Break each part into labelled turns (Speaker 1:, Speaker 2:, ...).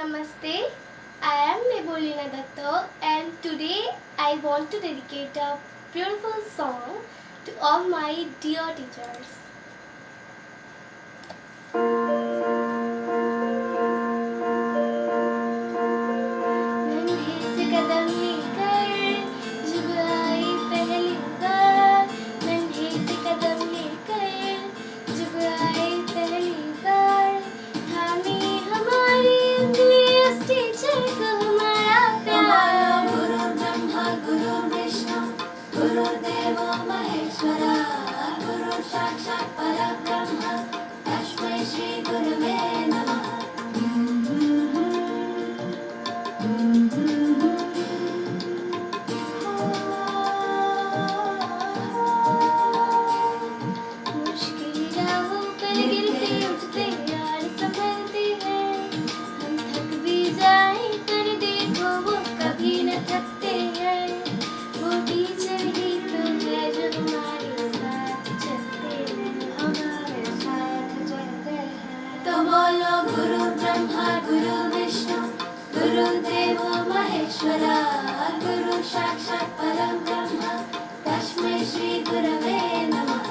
Speaker 1: Namaste, I am Nebolina Datta and today I want to dedicate a beautiful song to all my dear teachers. नन्हे से कदम लेकर जब आई पहली बार, नन्हे से कदम लेकर जब आई पहली बार, थामी हमारी उंगली उस टीचर को हमारा प्यार। गुरु ब्रह्मा गुरु विष्णु गुरुदेवो महेश्वरा, गुरु साक्षात् परब्रह्म तस्मै श्री गुरवे नमः। मुश्किल राहों पर गिरते उठते यार संभलते हैं, हम थक भी जाए पर देखो वो कभी न थकते हैं। वो टीचर ही तो है जो हमारे साथ चलते हैं, हमारे साथ चलते हैं। तो बोलो गुरु ब्रह्मा गुरु विष्णु गुरुदेवो महेश्वरा, गुरु साक्षात् परब्रह्म तस्मै श्री गुरवे नमः।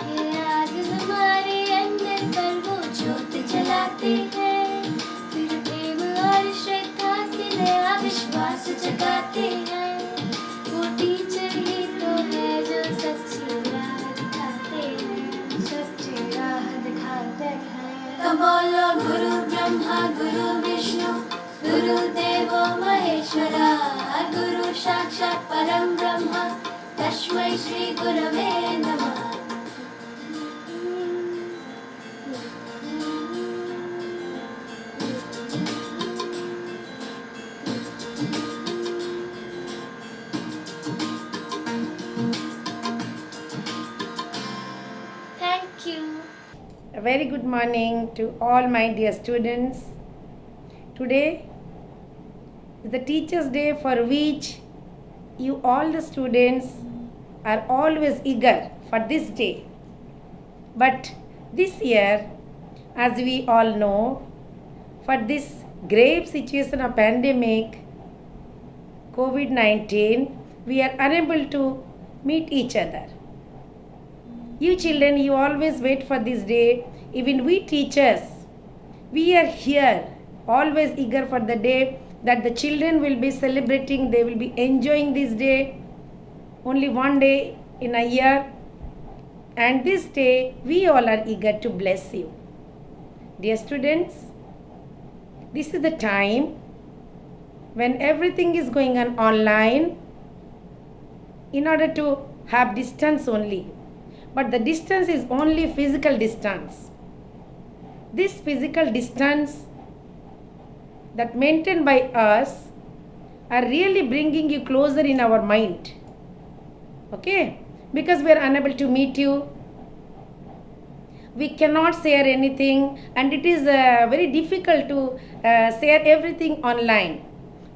Speaker 1: ये आग हमारे अंदर पर वो ज्योत जलाते हैं, फिर प्रेम और श्रद्धा से नया विश्वास जगाते हैं। वो टीचर ही तो है जो सच्ची राह दिखाते हैं, सच्ची राह दिखाते हैं। तो बोलो गुरु ब्रह्मा गुरु विष्णु गुरुदेवो महेश्वरा, गुरु साक्षात् परम ब्रह्म तस्मै श्री गुरवे नमः। Thank you.
Speaker 2: A very good morning to all my dear students. Today is the Teachers' Day, for which you all the students are always eager for this day. But this year, as we all know, for this grave situation of pandemic COVID-19, we are unable to meet each other. You children, you always wait for this day. Even we teachers, we are here, always eager for the day that the children will be celebrating, they will be enjoying this day, only one day in a year. And this day, we all are eager to bless you. Dear students, this is the time when everything is going on online in order to have distance only. But the distance is only physical distance. This physical distance that maintained by us are really bringing you closer in our mind. Okay? Because we are unable to meet you. We cannot share anything, and it is very difficult to share everything online.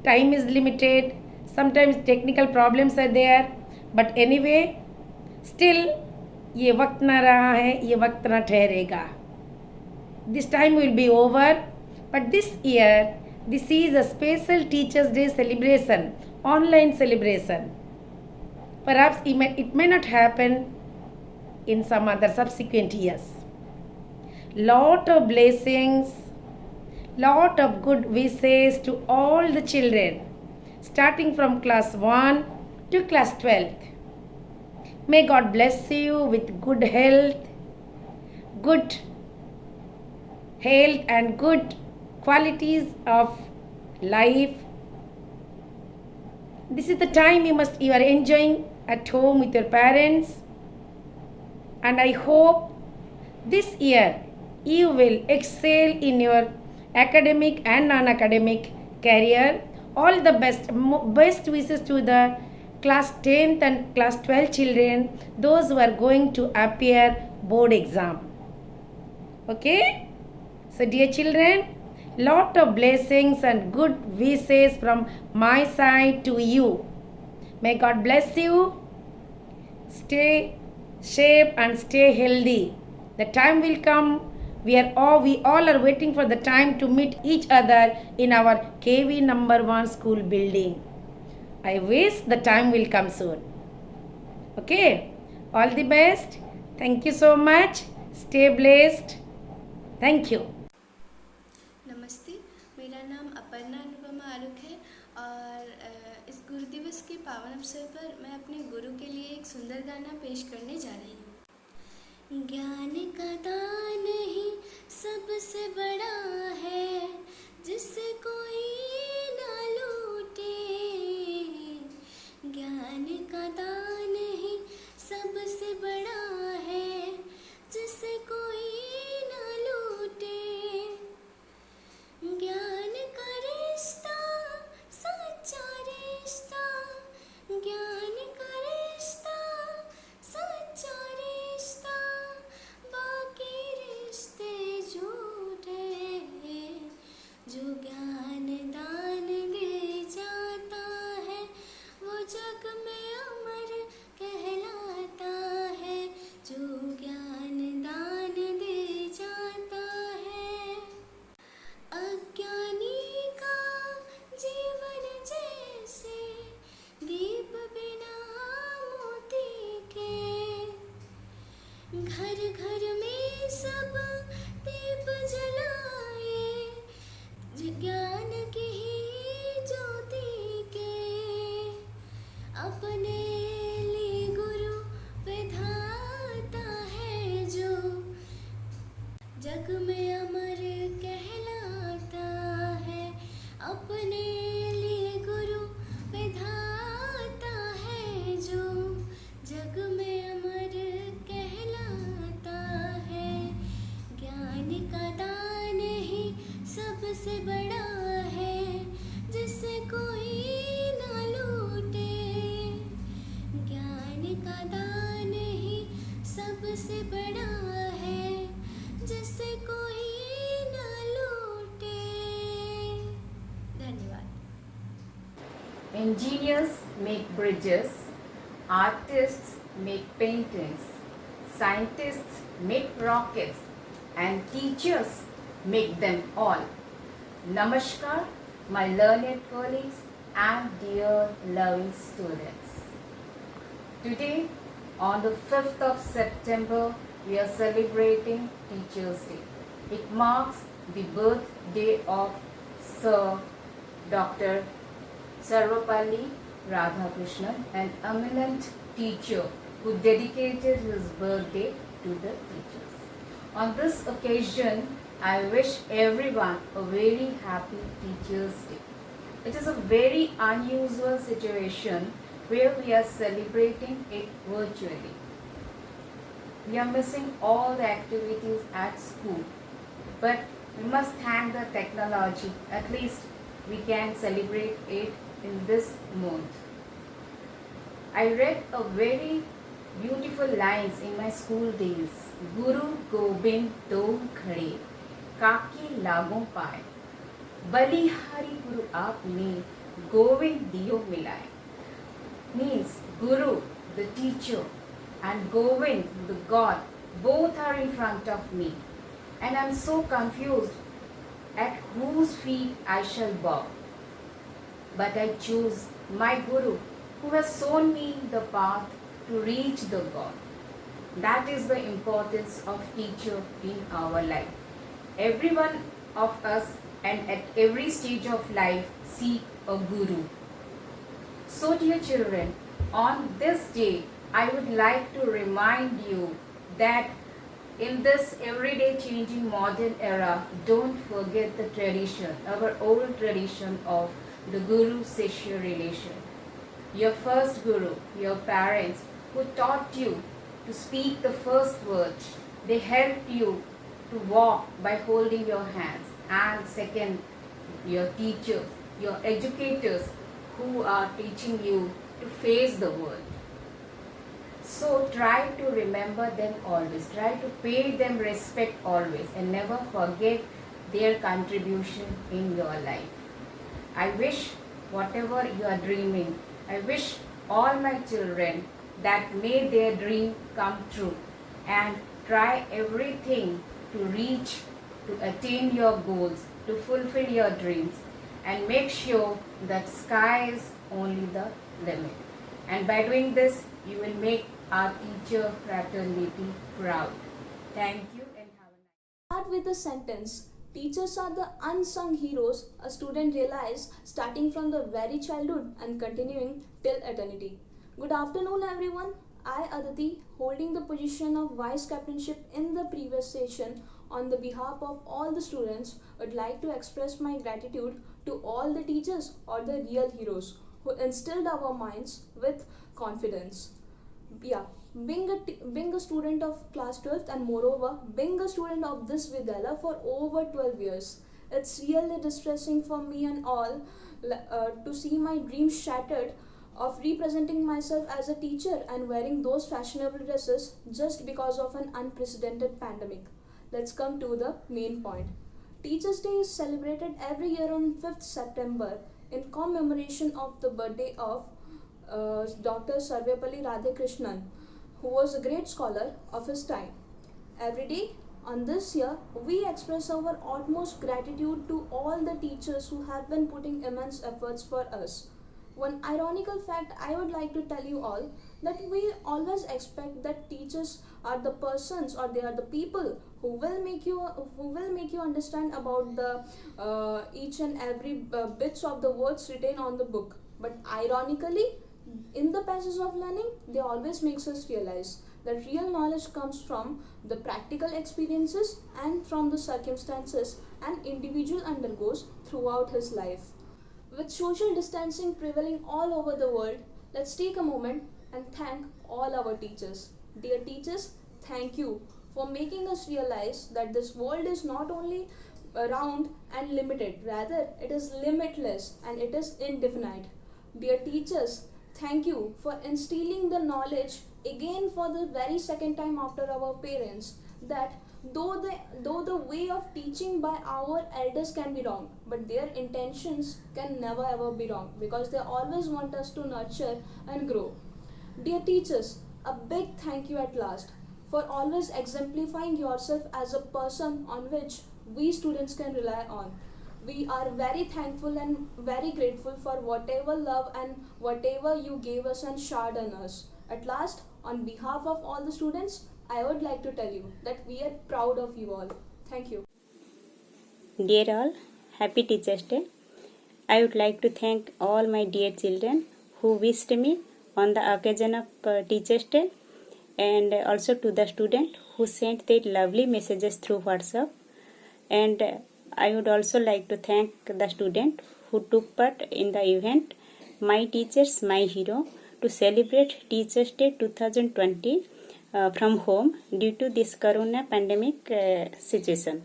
Speaker 2: Time is limited. Sometimes technical problems are there. But anyway, still ये वक्त ना रहा है, ये वक्त ना ठहरेगा. This time will be over, but this year, this is a special Teachers' Day celebration, online celebration. Perhaps it may not happen in some other subsequent years. Lot of blessings, lot of good wishes to all the children, starting from class 1 to class 12th. May God bless you with good health and good qualities of life. This is the time you are enjoying at home with your parents, and I hope this year you will excel in your academic and non-academic career. All the best wishes to the class 10th and class 12 children, those who are going to appear board exam. Okay? So dear children, lot of blessings and good wishes from my side to you. May God bless you. Stay safe and stay healthy. The time will come. We all are waiting for the time to meet each other in our KV number 1 school building. I wish the time will come soon. Okay. All the best. Thank you so much. Stay blessed. Thank you.
Speaker 1: नमस्ते, मेरा नाम अपर्णा अनुपमा आरुख है और इस गुरु दिवस के पावन अवसर पर मैं अपने गुरु के लिए एक सुंदर गाना पेश करने जा रही हूँ। ज्ञान का दान ही सबसे बड़ा है, जिससे कोई ना लूटे। ज्ञान का दान ही सबसे बड़ा है, जिससे कोई ना लूटे। ज्ञान का रिश्ता सच्चा रिश्ता, ज्ञान का रिश्ता सच्चा रिश्ता, बाकी रिश्ते झूठे। जो ज्ञान दान दे जाता है, वो जग में अमर कहलाता है। जो ज्ञान दान दे जाता है। अज्ञानी का जीवन जैसे दीप बिना मोती के, घर घर में सब दीप जलाए, ज्ञान की ही ज्योति के। अपने लिए गुरु विधाता है, जो जग में अमर कहलाता है। अपने लिए गुरु विधाता है, जो जग में अमर कहलाता है। ज्ञान का दान ही सबसे बड़ा है, जिससे कोई ना लूटे। ज्ञान का दान ही सबसे बड़ा है, जिससे कोई ना लूटे। धन्यवाद।
Speaker 3: Engineers make bridges, artists make paintings, scientists make rockets, and teachers make them all. Namaskar, my learned colleagues and dear loving students. Today, on the 5th of September, we are celebrating Teachers' Day. It marks the birthday of Sir Dr. Sarvapalli Radhakrishnan, an eminent teacher who dedicated his birthday to the teachers. On this occasion, I wish everyone a very happy Teachers' Day. It is a very unusual situation where we are celebrating it virtually. We are missing all the activities at school, but we must thank the technology. At least we can celebrate it in this month. I read a very beautiful lines in my school days. Guru Gobind do khade, काकी लागों पाए, बलिहारी गुरु आपने गोविंद दियो मिलाए. Means Guru, the teacher, and Govind, the God, both are in front of me, and I'm so confused at whose feet I shall bow. But I choose my Guru, who has shown me the path to reach the God. That is the importance of teacher in our life. Every one of us and at every stage of life seek a Guru. So dear children, on this day, I would like to remind you that in this everyday changing modern era, don't forget the tradition, our old tradition of the Guru-Sishya relation. Your first Guru, your parents, who taught you to speak the first words, they helped you to walk by holding your hands. And second, your teachers, your educators who are teaching you to face the world. So try to remember them always. Try to pay them respect always and never forget their contribution in your life. I wish whatever you are dreaming, I wish all my children that may their dream come true and try everything to reach, to attain your goals, to fulfill your dreams, and make sure that sky is only the limit. And by doing this, you will make our teacher fraternity proud. Thank you and have a nice
Speaker 4: Start with the sentence. Teachers are the unsung heroes a student realizes starting from the very childhood and continuing till eternity. Good afternoon, everyone. I, Aditi, holding the position of vice captainship in the previous session on the behalf of all the students, would like to express my gratitude to all the teachers or the real heroes who instilled our minds with confidence. Yeah, being a student of class 12th and moreover being a student of this Vidyalaya for over 12 years, it's really distressing for me and all to see my dreams shattered of representing myself as a teacher and wearing those fashionable dresses just because of an unprecedented pandemic. Let's come to the main point. Teachers' Day is celebrated every year on 5th September in commemoration of the birthday of Dr. Sarvepalli Radhakrishnan, who was a great scholar of his time. Every day on this year, we express our utmost gratitude to all the teachers who have been putting immense efforts for us. One ironical fact I would like to tell you all that we always expect that teachers are the persons or they are the people who will make you understand about the each and every bits of the words written on the book. But ironically, in the passage of learning, they always makes us realize that real knowledge comes from the practical experiences and from the circumstances an individual undergoes throughout his life. With social distancing prevailing all over the world, let's take a moment and thank all our teachers. Dear teachers, thank you for making us realize that this world is not only round and limited, rather, it is limitless and it is indefinite. Dear teachers, thank you for instilling the knowledge again for the very second time after our parents that though the way of teaching by our elders can be wrong, but their intentions can never ever be wrong because they always want us to nurture and grow. Dear teachers, a big thank you at last for always exemplifying yourself as a person on which we students can rely on. We are very thankful and very grateful for whatever love and whatever you gave us and showered on us. At last, on behalf of all the students, I would like to tell you that we are proud of you all. Thank you.
Speaker 5: Dear all, happy Teachers' Day. I would like to thank all my dear children who wished me on the occasion of Teachers' Day, and also to the student who sent their lovely messages through WhatsApp. And I would also like to thank the student who took part in the event My Teachers, My Hero to celebrate Teachers' Day 2020 from home due to this corona pandemic situation.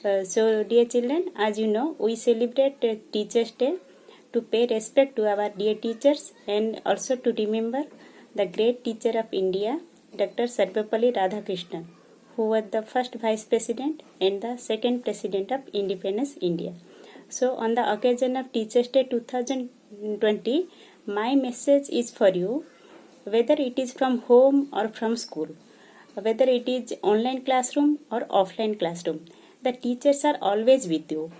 Speaker 5: So dear children, as you know, we celebrate Teachers' Day to pay respect to our dear teachers and also to remember the great teacher of India, Dr. Sarvepalli Radhakrishnan, who was the first Vice President and the second President of Independence India. So on the occasion of Teachers' Day 2020, my message is for you, whether it is from home or from school, whether it is online classroom or offline classroom. The teachers are always with you.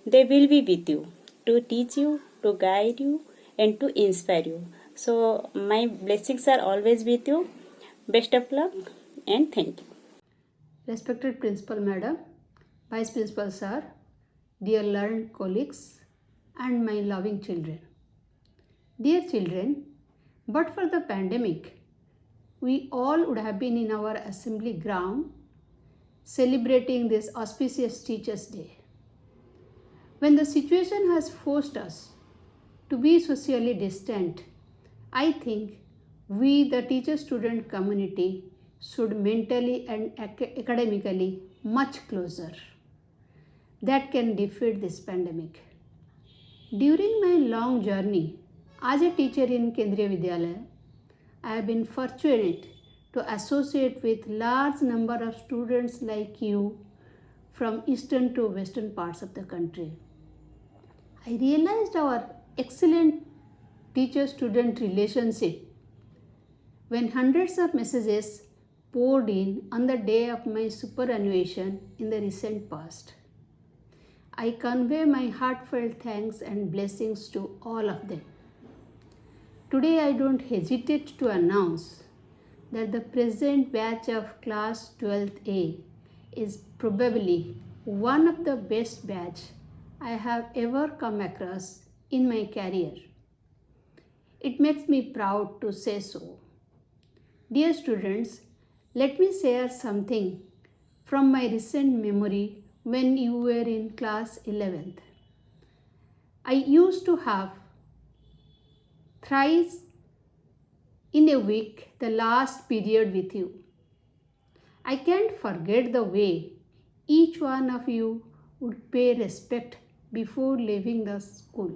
Speaker 5: They will be with you to teach you, to guide you, and to inspire you. So my blessings are always with you. Best of luck and thank you.
Speaker 6: Respected Principal Madam, Vice Principal Sir, dear learned colleagues, and my loving children. Dear children, but for the pandemic, we all would have been in our assembly ground celebrating this auspicious Teachers' Day. When the situation has forced us to be socially distant, I think we, the teacher-student community, should mentally and academically much closer. That can defeat this pandemic. During my long journey as a teacher in Kendriya Vidyalaya, I have been fortunate to associate with large number of students like you from eastern to western parts of the country. I realized our excellent teacher-student relationship when hundreds of messages poured in on the day of my superannuation in the recent past. I convey my heartfelt thanks and blessings to all of them. Today I don't hesitate to announce that the present batch of class 12th A is probably one of the best batch I have ever come across in my career. It makes me proud to say so. Dear students, let me share something from my recent memory when you were in class 11th. I used to have thrice in a week the last period with you. I can't forget the way each one of you would pay respect before leaving the school.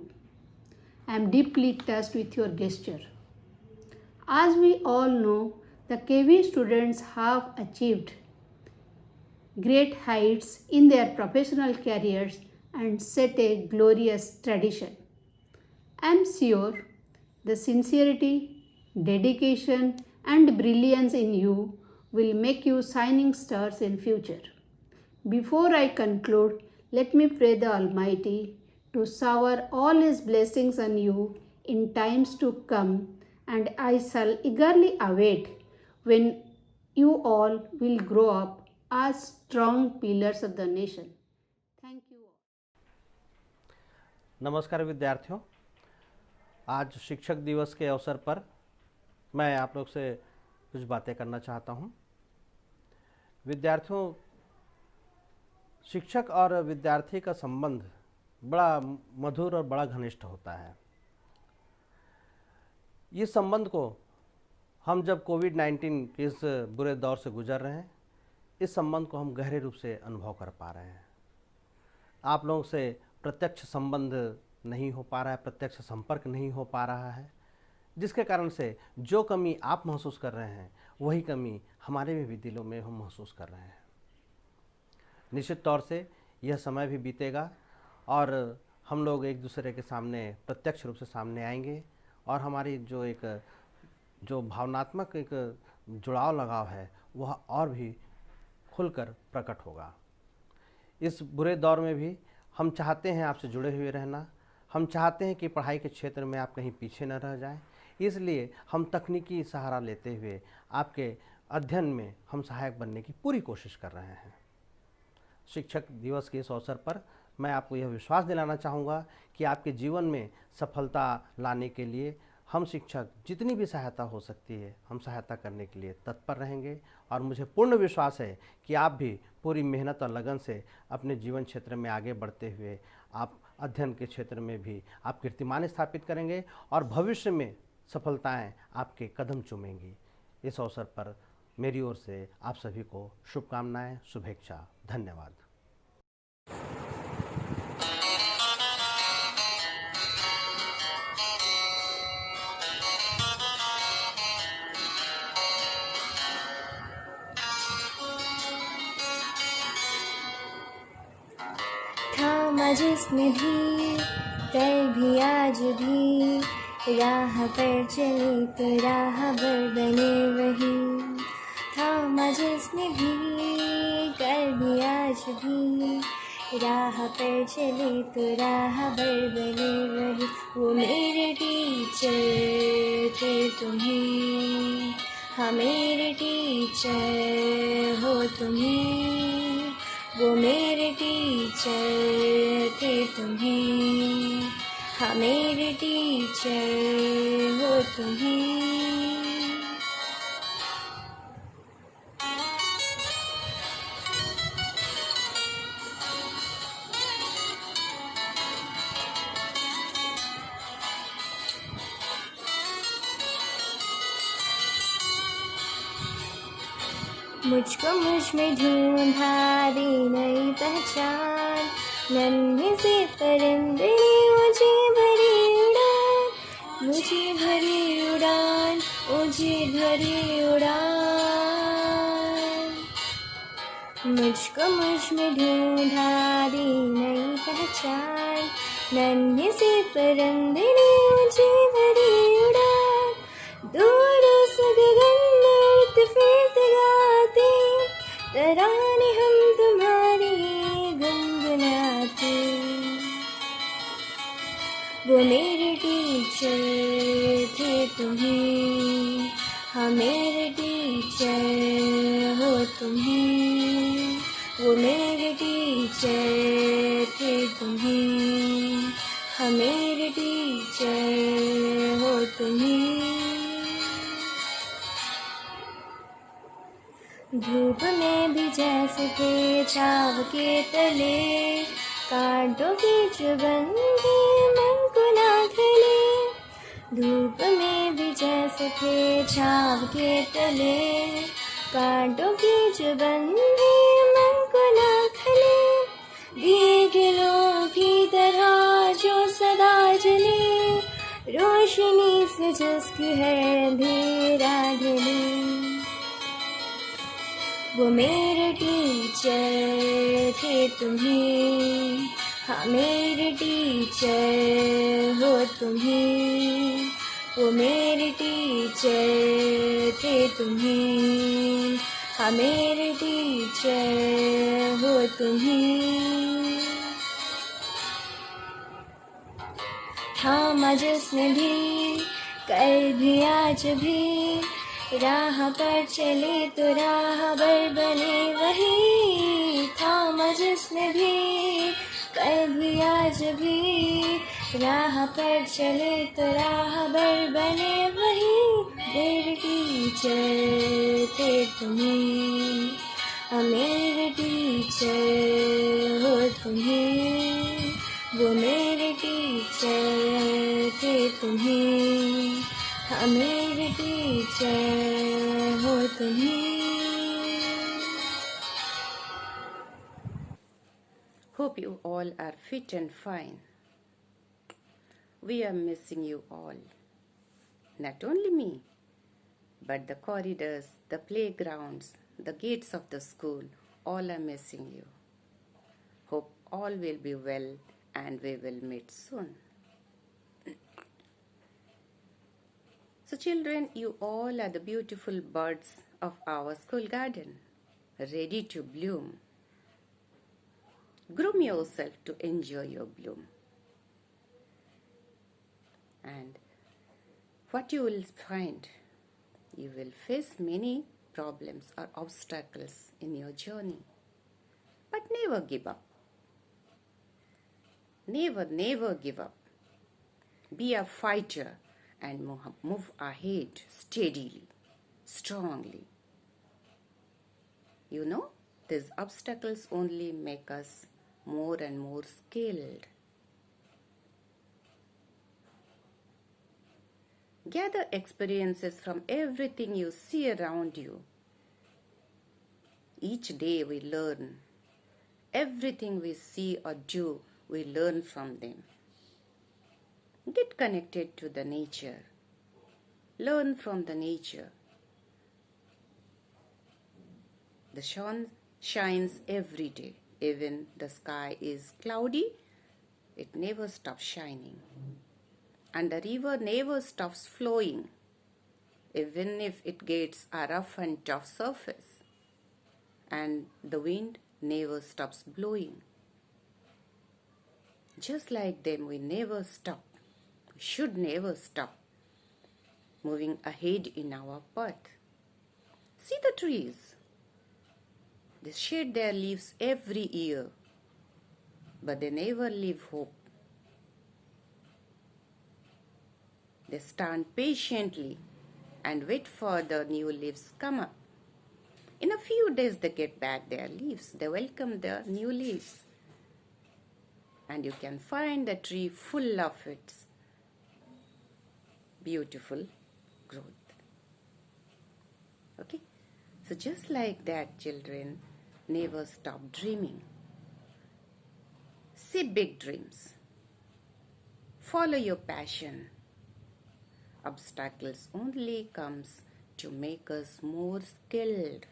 Speaker 6: I am deeply touched with your gesture. As we all know, the KV students have achieved great heights in their professional careers and set a glorious tradition. I am sure the sincerity, dedication, and brilliance in you will make you shining stars in future. Before I conclude, let me pray the Almighty to shower all His blessings on you in times to come, and I shall eagerly await when you all will grow up as strong pillars of the nation. Thank you all.
Speaker 7: नमस्कार विद्यार्थियों, आज शिक्षक दिवस के अवसर पर मैं आप लोग से कुछ बातें करना चाहता हूं। विद्यार्थियों, शिक्षक और विद्यार्थी का संबंध बड़ा मधुर और बड़ा घनिष्ठ होता है। इस संबंध को हम जब कोविड-19 के इस बुरे दौर से गुजर रहे हैं, इस संबंध को हम गहरे रूप से अनुभव कर पा रहे हैं। आप लोगों से प्रत्यक्ष संबंध नहीं हो पा रहा है, प्रत्यक्ष संपर्क नहीं हो पा रहा है, जिसके कारण से जो कमी आप महसूस कर रहे हैं वही कमी हमारे भी दिलों में हम महसूस कर रहे हैं। निश्चित तौर से यह समय भी बीतेगा और हम लोग एक दूसरे के सामने प्रत्यक्ष रूप से सामने आएंगे और हमारी जो भावनात्मक एक जुड़ाव लगाव है वह और भी खुलकर प्रकट होगा। इस बुरे दौर में भी हम चाहते हैं आपसे जुड़े हुए रहना, हम चाहते हैं कि पढ़ाई के क्षेत्र में आप कहीं पीछे न रह जाएं, इसलिए हम तकनीकी सहारा लेते हुए आपके अध्ययन में हम सहायक बनने की पूरी कोशिश कर रहे हैं। शिक्षक दिवस के इस अवसर पर मैं आपको यह विश्वास दिलाना चाहूँगा कि आपके जीवन में सफलता लाने के लिए हम शिक्षक जितनी भी सहायता हो सकती है हम सहायता करने के लिए तत्पर रहेंगे और मुझे पूर्ण विश्वास है कि आप भी पूरी मेहनत और लगन से अपने जीवन क्षेत्र में आगे बढ़ते हुए आप अध्ययन के क्षेत्र में भी आप कीर्तिमान स्थापित करेंगे और भविष्य में सफलताएं आपके कदम चूमेंगी। इस अवसर पर मेरी ओर से आप सभी को शुभकामनाएं, शुभेच्छा, धन्यवाद।
Speaker 1: थामा जिसने भी कल भी आज भी राह पर चले तो राहबर बने वही। थामा जिसने भी कल भी आज भी राह पर चले तो राहबर बने वही। वो मेरे टीचर थे तुम्हें, हाँ मेरे टीचर हो तुम्हें। वो मेरे टीचर थे तुम्हें, हाँ मेरे टीचर हो तुम्हें। मुझको मुझ में ढूंढा दे नई पहचान, नन्हे से परिंदे मुझे भरी उड़ान, मुझे भरी उड़ान, मुझे भरी उड़ान। मुझको मुझ में ढूंढा दे नई पहचान, नन्हे से परिंदे ने ऊंची भरी उड़ान, दूर से गगन में इर्द-गिर्द गाते, तराने हम तुम्हारे गुनगुनाते। वो मेरे टीचर थे तुम्हें, हाँ मेरे टीचर हो तुम्हें। वो मेरे टीचर थे तुम्हें, हाँ मेरे टीचर हो तुम्हें। धूप में भी जैसे थे छाव के तले, कांटों की चुभन मन को ना खले। धूप में भी जैसे थे छाव के तले, कांटों की चुभन मन को ना खले। दिए गिरों की तरह जो सदा जले, रोशनी से जिसकी है अंधेरा ढले। वो मेरे टीचर थे तुम्हें, हाँ मेरे टीचर हो तुम्हें। वो मेरे टीचर थे तुम्हें, हाँ मेरे टीचर हो तुम्हें। थामा जिसने भी कल भी आज भी, राह पर चले तो राहबर बने वही। थामा जिसने भी कल भी आज भी, राह पर चले तो राहबर बने वही। मेरे टीचर थे तुम्हें, हाँ मेरे टीचर हो तुम्हें। वो मेरे टीचर थे तुम्हें, हाँ मेरे टीचर हो तुम्हें।
Speaker 2: Hope you all are fit and fine. We are missing you all. Not only me, but the corridors, the playgrounds, the gates of the school, all are missing you. Hope all will be well and we will meet soon. So children, you all are the beautiful birds of our school garden, ready to bloom. Groom yourself to enjoy your bloom. And what you will find, you will face many problems or obstacles in your journey. But never give up. Never give up. Be a fighter and move ahead steadily, strongly. You know, these obstacles only make us more and more skilled. Gather experiences from everything you see around you. Each day we learn. Everything we see or do, we learn from them. Get connected to the nature. Learn from the nature. The sun shines every day. Even the sky is cloudy, it never stops shining. And the river never stops flowing, even if it gets a rough and tough surface. And the wind never stops blowing. Just like them, we never stop. We should never stop moving ahead in our path. See the trees. They shed their leaves every year, but they never leave hope. They stand patiently and wait for the new leaves come up. In a few days they get back their leaves. They welcome the new leaves. And you can find the tree full of its beautiful growth. Okay? So just like that, children, never stop dreaming. See big dreams. Follow your passion. Obstacles only comes to make us more skilled.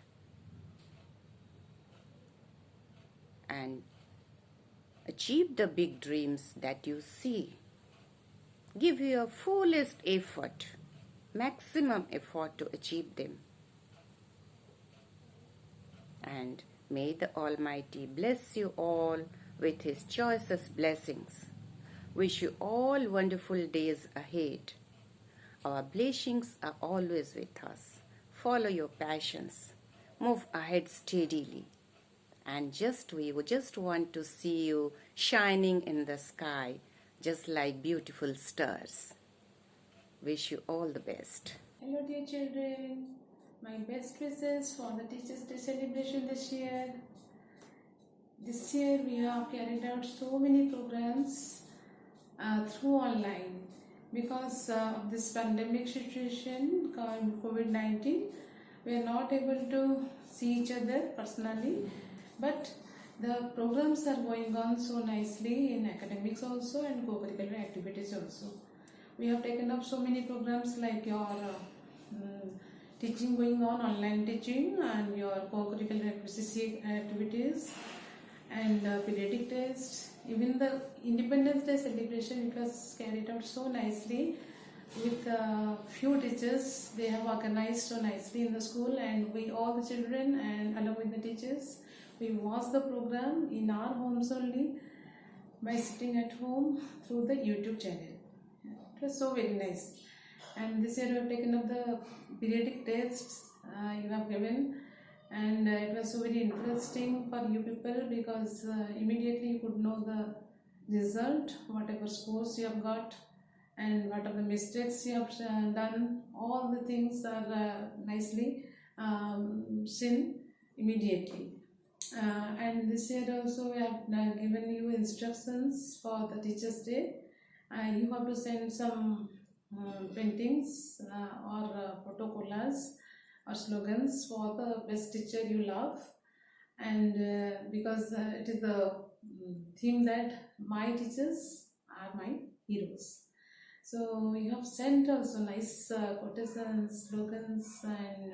Speaker 2: And
Speaker 8: Achieve the big dreams that you see. Give your fullest effort, maximum effort to achieve them. And may the Almighty bless you all with His choicest blessings. Wish you all wonderful days ahead. Our blessings are always with us. Follow your passions. Move ahead steadily. And we just want to see you shining in the sky, just like beautiful stars. Wish you all the best.
Speaker 9: Hello dear children, my best wishes for the Teachers' Day celebration this year. This year we have carried out so many programs through online because of this pandemic situation called COVID-19. We are not able to see each other personally, but the programs are going on so nicely in academics also and co-curricular activities also. We have taken up so many programs like your teaching going on, online teaching, and your co-curricular activities and periodic tests. Even the Independence Day celebration, it was carried out so nicely with few teachers. They have organized so nicely in the school, and we all the children and along with the teachers, we watched the program in our homes only by sitting at home through the YouTube channel. It was so very nice. And this year we have taken up the periodic tests you have given, and it was so very interesting for you people because immediately you could know the result, whatever scores you have got and what are the mistakes you have done. All the things are nicely seen immediately. And this year also we have given you instructions for the Teachers' Day. You have to send some paintings or photo collages or slogans for the best teacher you love, and because it is the theme that my teachers are my heroes. So you have sent also nice quotations, slogans and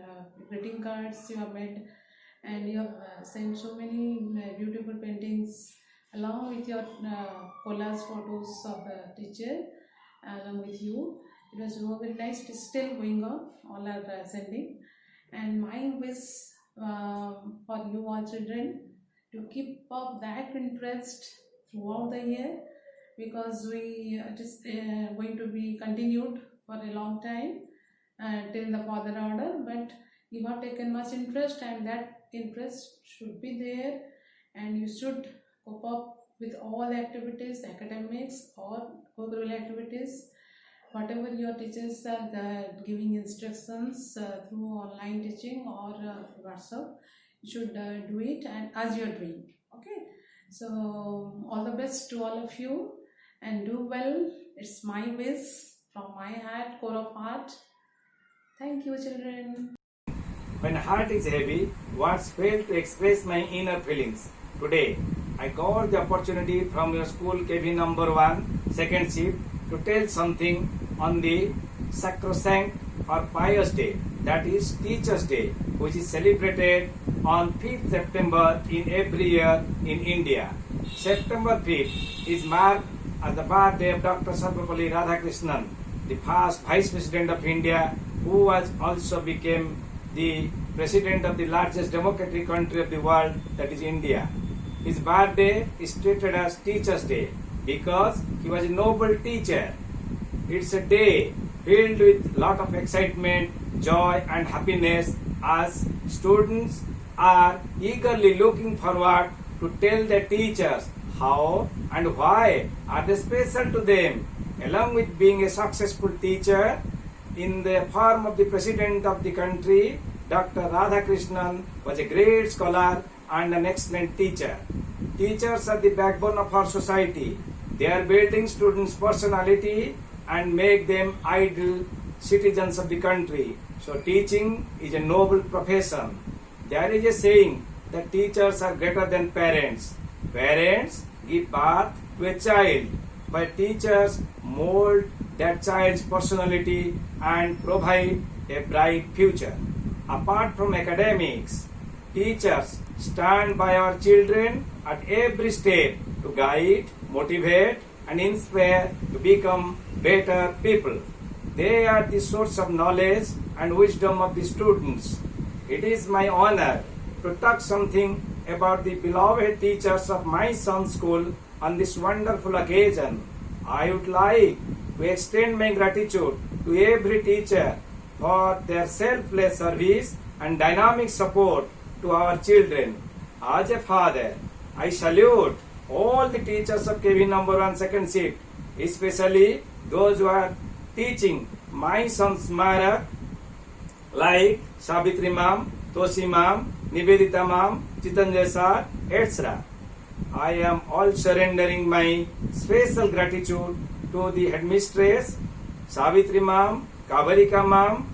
Speaker 9: greeting cards you have made, and you have sent so many beautiful paintings along with your collage photos of the teacher along with you. It was very nice. It is still going on. All are sending, and my wish for you all children to keep up that interest throughout the year, because it is going to be continued for a long time till the further order. But you have taken much interest, and that interest should be there, and you should cope up with all activities, academics or co-curricular activities. Whatever your teachers are giving instructions through online teaching or WhatsApp, you should do it, and as you are doing. Okay, so all the best to all of you, and do well. It's my wish from my heart, core of heart. Thank you, children.
Speaker 10: When heart is heavy, words fail to express my inner feelings. Today, I got the opportunity from your school KV number 1, second shift, to tell something on the sacrosanct or pious day, that is Teachers' Day, which is celebrated on 5th September in every year in India. September 5th is marked as the birthday of Dr. Sarvepalli Radhakrishnan, the first Vice President of India, who was also became the President of the largest democratic country of the world, that is India. His birthday is treated as Teachers' Day because he was a noble teacher. It's a day filled with lot of excitement, joy and happiness, as students are eagerly looking forward to tell their teachers how and why are they special to them. Along with being a successful teacher in the form of the President of the country, Dr. Radhakrishnan was a great scholar and an excellent teacher. Teachers are the backbone of our society. They are building students' personality and make them ideal citizens of the country. So teaching is a noble profession. There is a saying that teachers are greater than parents. Parents give birth to a child, but teachers mold that child's personality and provide a bright future. Apart from academics, teachers stand by our children at every step to guide, motivate, and inspire to become better people. They are the source of knowledge and wisdom of the students. It is my honor to talk something about the beloved teachers of my son's school on this wonderful occasion. I would like to extend my gratitude to every teacher for their selfless service and dynamic support to our children. As a father, I salute all the teachers of KV number 1 second shift, especially those who are teaching my son's Smarak, like Savitri ma'am, Toshi ma'am, Nivedita ma'am, Chitanjay sir, etc. I am all surrendering my special gratitude to the headmistress, Savitri ma'am, Kavarika ma'am,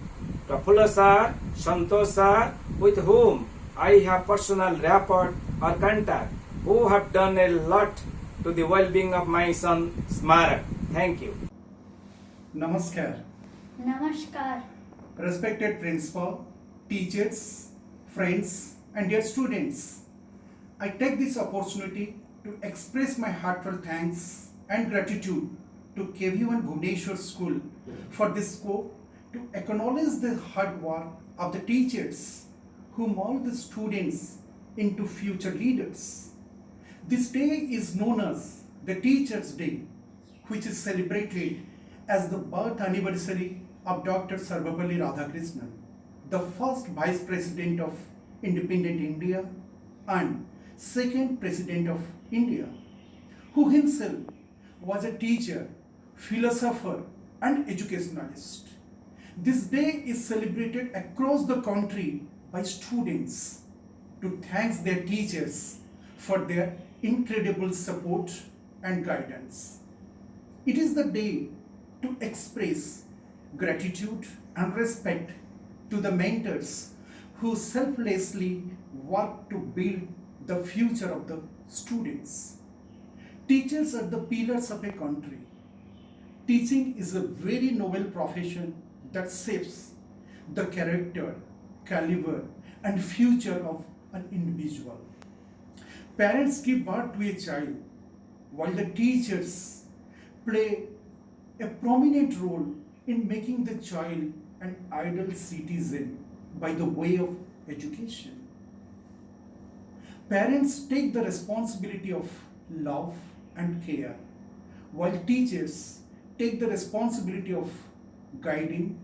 Speaker 10: Prafulla sir, Santosh sir, with whom I have personal rapport or contact, who have done a lot to the well-being of my son Smarak. Thank you.
Speaker 11: Namaskar.
Speaker 1: Namaskar.
Speaker 11: Respected principal, teachers, friends, and dear students, I take this opportunity to express my heartfelt thanks and gratitude to KV1 Bhubaneswar School for this scope to acknowledge the hard work of the teachers who mold the students into future leaders. This day is known as the Teachers' Day, which is celebrated as the birth anniversary of Dr. Sarvepalli Radhakrishnan, the first Vice President of independent India and second President of India, who himself was a teacher, philosopher, and educationalist. This day is celebrated across the country by students to thank their teachers for their incredible support and guidance. It is the day to express gratitude and respect to the mentors who selflessly work to build the future of the students. Teachers are the pillars of a country. Teaching is a very noble profession that shapes the character, caliber, and future of an individual. Parents give birth to a child, while the teachers play a prominent role in making the child an ideal citizen by the way of education. Parents take the responsibility of love and care, while teachers take the responsibility of guiding,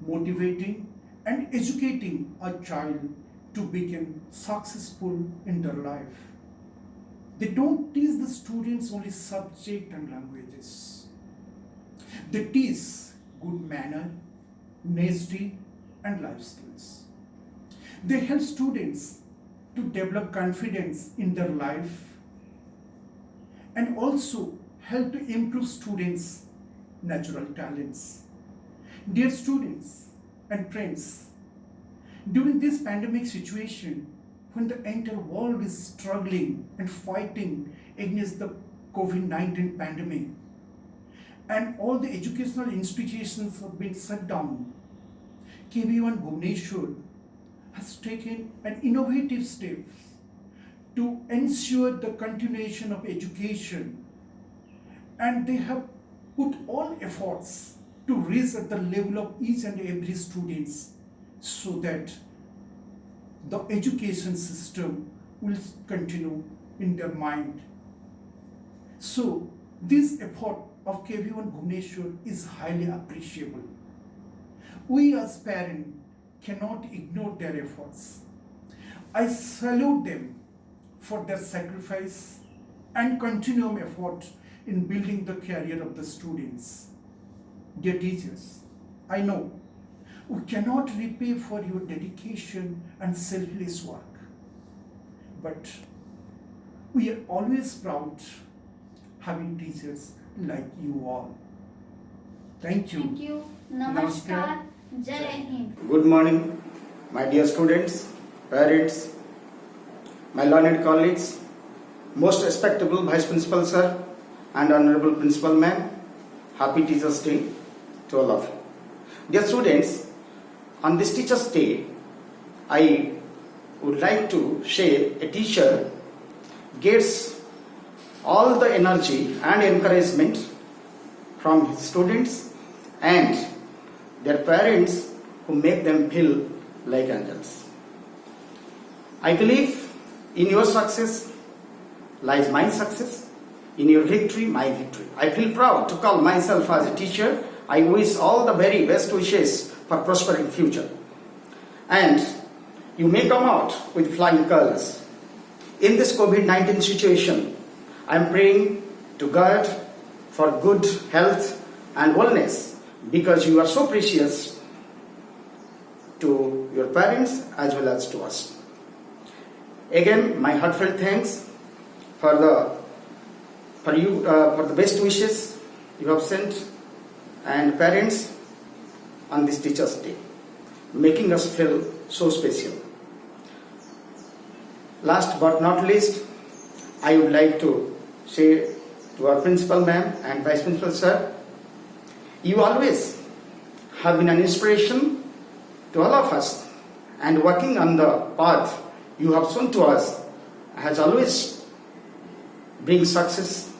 Speaker 11: motivating, and educating a child to become successful in their life. They don't teach the students only subject and languages. They teach good manner, honesty, and life skills. They help students to develop confidence in their life and also help to improve students' natural talents. Dear students and friends, during this pandemic situation, when the entire world is struggling and fighting against the COVID-19 pandemic, and all the educational institutions have been shut down, KV1 Bhubaneswar has taken an innovative step to ensure the continuation of education, and they have put all efforts to reach at the level of each and every students so that the education system will continue in their mind. So this effort of KV1 Bhubaneswar is highly appreciable. We as parents cannot ignore their efforts. I salute them for their sacrifice and continuum effort in building the career of the students. Dear teachers, I know we cannot repay for your dedication and selfless work, but we are always proud having teachers like you all. Thank you.
Speaker 1: Thank you. Namaskar. Jai Hind.
Speaker 12: Good morning, my dear students, parents, my learned colleagues, most respectable Vice Principal Sir and Honorable Principal Ma'am. Happy Teachers' Day to all of you. Dear students, on this Teachers' Day, I would like to share a teacher gets all the energy and encouragement from his students and their parents who make them feel like angels. I believe in your success lies my success, in your victory, my victory. I feel proud to call myself as a teacher. I wish all the very best wishes for prospering future. And you may come out with flying colors. In this COVID-19 situation, I am praying to God for good health and wellness because you are so precious to your parents as well as to us. Again, my heartfelt thanks for the best wishes you have sent and parents on this Teachers' Day, making us feel so special. Last but not least, I would like to say to our principal ma'am and vice principal sir, you always have been an inspiration to all of us, and working on the path you have shown to us has always bring success.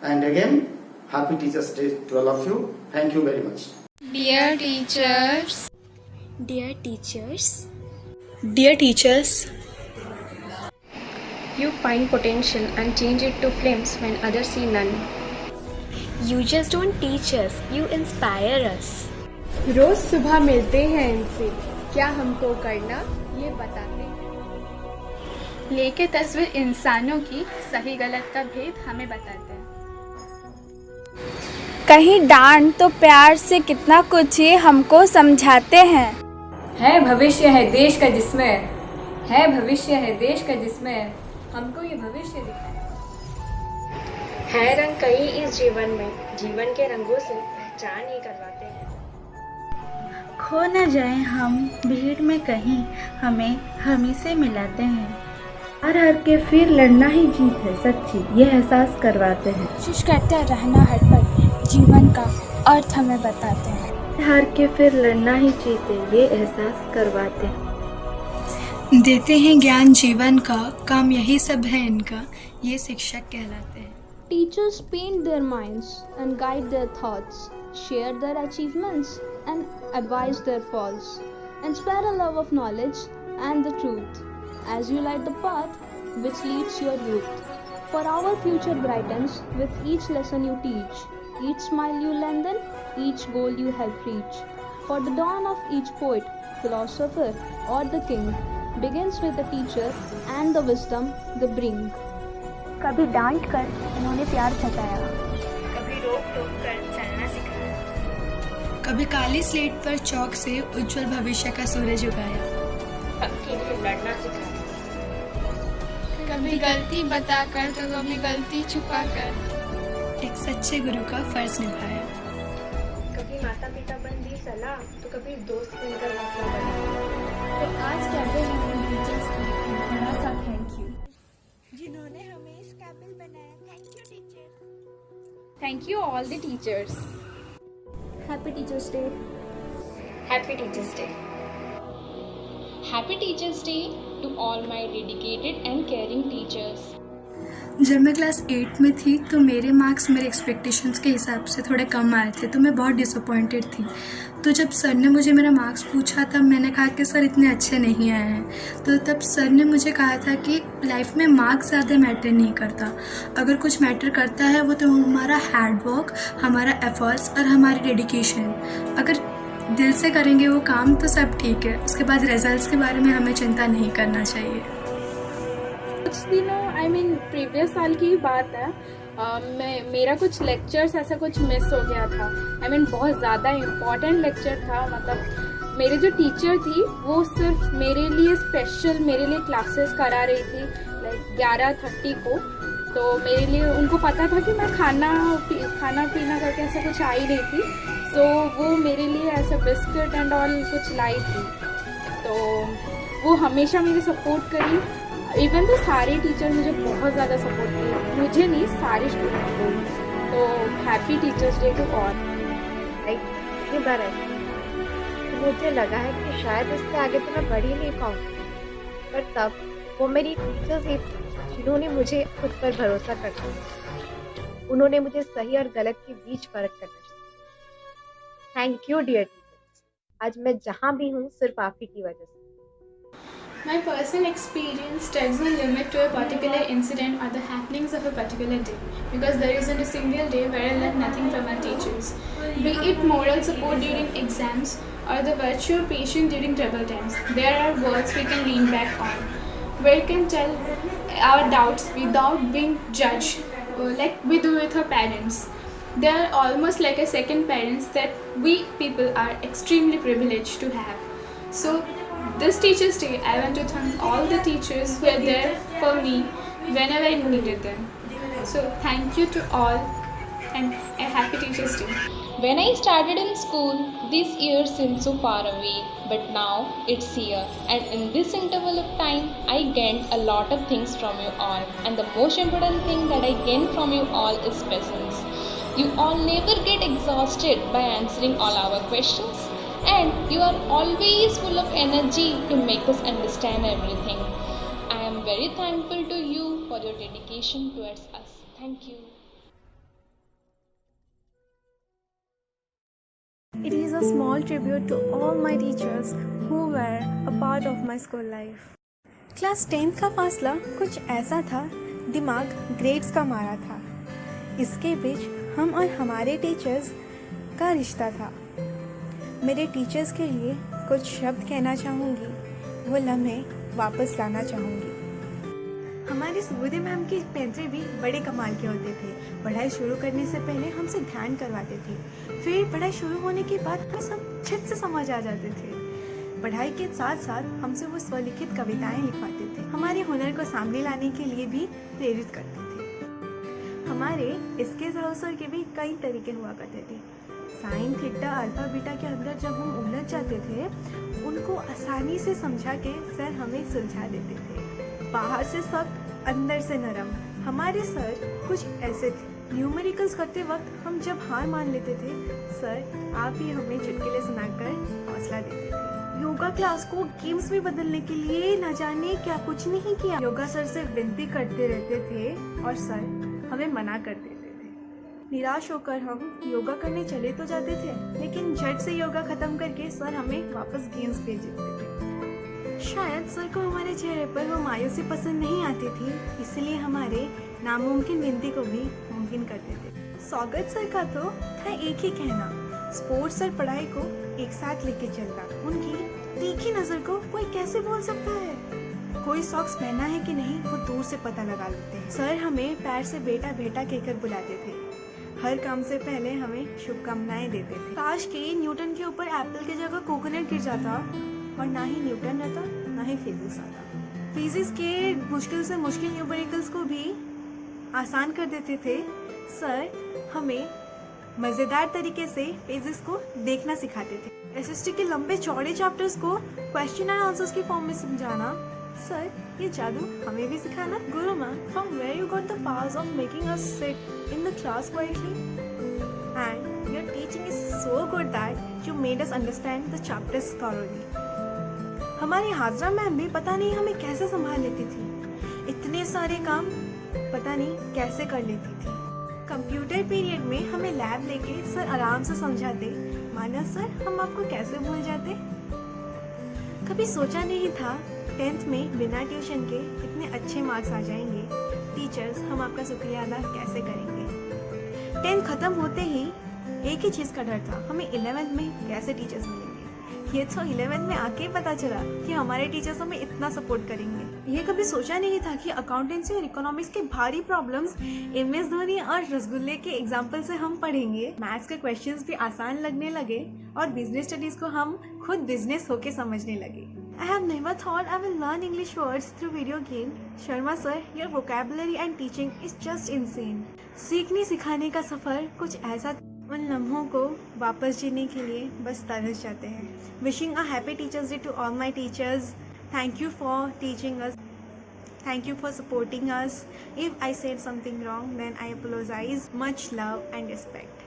Speaker 12: And again, happy Teachers' Day to all of you. Thank you very much.
Speaker 1: Dear teachers,
Speaker 13: Dear teachers, Dear teachers,
Speaker 14: you find potential and change it to flames when others see none.
Speaker 13: you just don't teach us, you inspire us.
Speaker 15: रोज सुबह मिलते हैं इनसे, क्या हमको करना ये बताते हैं।
Speaker 16: लेके तस्वीर इंसानों की सही गलत का भेद हमें बताते हैं।
Speaker 17: कहीं डांट तो प्यार से कितना कुछ ये हमको समझाते हैं।
Speaker 18: है भविष्य है देश का जिसमें, है भविष्य है देश का जिसमें हमको ये भविष्य दिखाए।
Speaker 14: है रंग कई इस जीवन में, जीवन के रंगों से पहचान ही करवाते हैं।
Speaker 19: खो न जाए हम भीड़ में कहीं, हमें हम से मिलाते हैं।
Speaker 20: हार के फिर लड़ना ही जीत है सच्ची, ये एहसास करवाते हैं।
Speaker 21: कोशिश करते रहना हर पल, जीवन का अर्थ हमें बताते हैं।
Speaker 20: हार के फिर लड़ना ही जीत है, ये एहसास करवाते हैं।
Speaker 22: देते हैं ज्ञान जीवन का, काम यही सब है इनका, ये शिक्षक कहलाते हैं।
Speaker 4: Teachers paint their minds and guide their thoughts, share their achievements and advise their falls, inspire a love of knowledge and the truth, as you light the path which leads your youth. For our future brightens with each lesson you teach, each smile you lengthen, each goal you help reach. For the dawn of each poet, philosopher or the king begins with the teacher and the wisdom they bring.
Speaker 23: कभी डांट कर उन्होंने प्यार जताया,
Speaker 14: कभी रोक टोक कर चलना सिखाया,
Speaker 22: कभी काली स्लेट पर चौक से उज्जवल भविष्य का सूरज उगाया,
Speaker 14: सबके लिए लड़ना सिखाया,
Speaker 16: कभी गलती बताकर तो कभी गलती छुपाकर,
Speaker 22: एक सच्चे गुरु का फर्ज निभाया।
Speaker 14: कभी माता पिता बन दी सलाह तो कभी दोस्त बनकर हौसला बना।
Speaker 21: तो आज कहते हैं उन टीचर्स को एक बड़ा सा थैंक यू,
Speaker 17: जिन्होंने हमें इस काबिल बनाया। Thank you teachers.
Speaker 16: Thank you all the teachers.
Speaker 4: Happy Teachers' Day.
Speaker 14: Happy Teachers' Day.
Speaker 16: Happy Teachers' Day to all my dedicated and caring teachers.
Speaker 22: जब मैं क्लास 8 में थी तो मेरे मार्क्स मेरे एक्सपेक्टेशंस के हिसाब से थोड़े कम आए थे, तो मैं बहुत डिसअपॉइंटेड थी। तो जब सर ने मुझे मेरा मार्क्स पूछा तब मैंने कहा कि सर इतने अच्छे नहीं आए हैं। तो तब सर ने मुझे कहा था कि लाइफ में मार्क्स ज़्यादा मैटर नहीं करता, अगर कुछ मैटर करता है वो तो हमारा हार्ड वर्क, हमारा एफर्ट्स और हमारी डेडिकेशन। अगर दिल से करेंगे वो काम तो सब ठीक है, उसके बाद रिजल्ट्स के बारे में हमें चिंता नहीं करना चाहिए।
Speaker 16: कुछ दिनों प्रीवियस साल की ही बात है, मेरा कुछ लेक्चर्स ऐसा कुछ मिस हो गया था। बहुत ज़्यादा इम्पॉर्टेंट लेक्चर था। मतलब मेरे जो टीचर थी वो सिर्फ मेरे लिए स्पेशल मेरे लिए क्लासेस करा रही थी, लाइक 11:30 को। तो मेरे लिए उनको पता था कि मैं खाना पीना करके ऐसा कुछ आ ही रही थी, तो वो मेरे लिए ऐसा बिस्किट एंड ऑल कुछ लाई थी। तो वो हमेशा मेरी सपोर्ट करी। इवन तो सारे टीचर मुझे बहुत ज़्यादा सपोर्ट किए, मुझे नहीं सारे स्टूडेंट को। तो happy teachers day to all.
Speaker 20: इतनी बार तो मुझे लगा है कि शायद इससे आगे तो मैं बढ़ ही नहीं पाऊँ, पर तब वो मेरी टीचर्स
Speaker 3: जिन्होंने मुझे खुद पर भरोसा करना सिखाया। उन्होंने मुझे सही और गलत के बीच फर्क करना सिखाया। Thank you dear teachers. आज मैं जहाँ भी हूँ सिर्फ आप ही की वजह से।
Speaker 16: My personal experience doesn't limit to a particular incident or the happenings of a particular day, because there isn't a single day where I learned nothing from our teachers. Be it moral support during exams or the virtue of patience during troubled times, there are words we can lean back on, where we can tell our doubts without being judged, like we do with our parents. They are almost like a second parents that we people are extremely privileged to have. So this Teachers' Day, I want to thank all the teachers who are there for me whenever I needed them. So thank you to all and a happy Teachers' Day.
Speaker 5: When I started in school, this year seemed so far away, but now it's here. And in this interval of time, I gained a lot of things from you all. And the most important thing that I gained from you all is presence. You all never get exhausted by answering all our questions. And you are always full of energy to make us understand everything. I am very thankful to you for your dedication towards us. Thank you.
Speaker 21: It is a small tribute to all my teachers who were a part of my school life. Class 10th का फासला कुछ ऐसा था, दिमाग grades का मारा था। इसके बीच हम और हमारे टीचर्स का रिश्ता था। मेरे टीचर्स के लिए कुछ शब्द कहना चाहूँगी, वो लम्हे वापस लाना चाहूँगी। हमारी सुबोधी मैम की पेंट्री भी बड़े कमाल के होते थे। पढ़ाई शुरू करने से पहले हमसे ध्यान करवाते थे, फिर पढ़ाई शुरू होने के बाद हम सब झट से समझ आ जाते थे। पढ़ाई के साथ साथ हमसे वो स्वलिखित कविताएं लिखवाते थे, हमारे हुनर को सामने लाने के लिए भी प्रेरित करते थे। हमारे इसके सर के भी कई तरीके हुआ करते थे। साइन थीटा अल्फा बीटा के अंदर जब हम उलझ जाते थे, उनको आसानी से समझा के सर हमें सुलझा देते थे। बाहर से सख्त, अंदर से नरम हमारे सर कुछ ऐसे थे। न्यूमेरिकल्स करते वक्त हम जब हार मान लेते थे, सर आप ही हमें चुटकुले सुनाकर हौसला देते थे। योगा क्लास को गेम्स में बदलने के लिए न जाने क्या कुछ नहीं किया। योगा सर से विनती करते रहते थे और सर हमें मना कर देते थे। निराश होकर हम योगा करने चले तो जाते थे, लेकिन झट से योगा खत्म करके सर हमें वापस गेम्स भेज देते थे। शायद सर को हमारे चेहरे पर वो मायूसी पसंद नहीं आती थी, इसलिए हमारे नामुमकिन विनती को भी मुमकिन कर देते थे। स्वागत सर का तो था एक ही कहना, स्पोर्ट्स और पढ़ाई को एक साथ लेके चलता। उनकी तीखी नजर को कोई कैसे बोल सकता है? कोई सॉक्स पहना है कि नहीं वो दूर से पता लगा लेते हैं। सर हमें पैर से बेटा बेटा कहकर बुलाते थे। हर काम से पहले हमें शुभकामनाएं देते थे। काश के न्यूटन के ऊपर एप्पल की जगह कोकोनट गिर जाता और ना ही न्यूटन रहता ना ही फिजिक्स आता। फिजिक्स के मुश्किल से मुश्किल न्यूमेरिकल्स को भी आसान कर देते थे। सर हमें मज़ेदार तरीके से पेजेस को देखना सिखाते थे। एसएसटी के लंबे चौड़े चैप्टर्स को क्वेश्चन एंड आंसर्स की फॉर्म में समझाना, सर ये जादू हमें भी सिखाना। गुरु ma'am, from where you got the powers of making us sit in the class quietly and your teaching is so good that you made us understand the chapters thoroughly. हमारी Hajra ma'am भी पता नहीं हमें कैसे संभाल लेती थी। इतने सारे काम पता नहीं कैसे कर लेती थी। कंप्यूटर पीरियड में हमें लैब लेके सर आराम से समझाते। माना सर हम आपको कैसे भूल जाते। कभी सोचा नहीं था 10th में बिना ट्यूशन के इतने अच्छे मार्क्स आ जाएंगे। टीचर्स हम आपका शुक्रिया अदा कैसे करेंगे। 10th खत्म होते ही एक ही चीज़ का डर था, हमें 11th में कैसे टीचर्स मिलेंगे। ये तो 11th में आके ही पता चला कि हमारे टीचर्स हमें इतना सपोर्ट करेंगे। ये कभी सोचा नहीं था कि अकाउंटेंसी और इकोनॉमिक्स के भारी प्रॉब्लम्स MS धोनी और रसगुल्ले के एग्जाम्पल से हम पढ़ेंगे। मैथ्स के क्वेश्चंस भी आसान लगने लगे और बिजनेस स्टडीज को हम खुद बिजनेस होके समझने लगे। I have never thought I will learn English words through video game. Sharma sir, your vocabulary and teaching is just insane. सीखने सिखाने का सफर कुछ ऐसा, उन लम्हों को वापस जीने के लिए बस तरस जाते हैं। Wishing a happy Teachers Day to all my teachers. Thank you for teaching us. Thank you for supporting us. If I said something wrong, then I apologize. Much love and respect.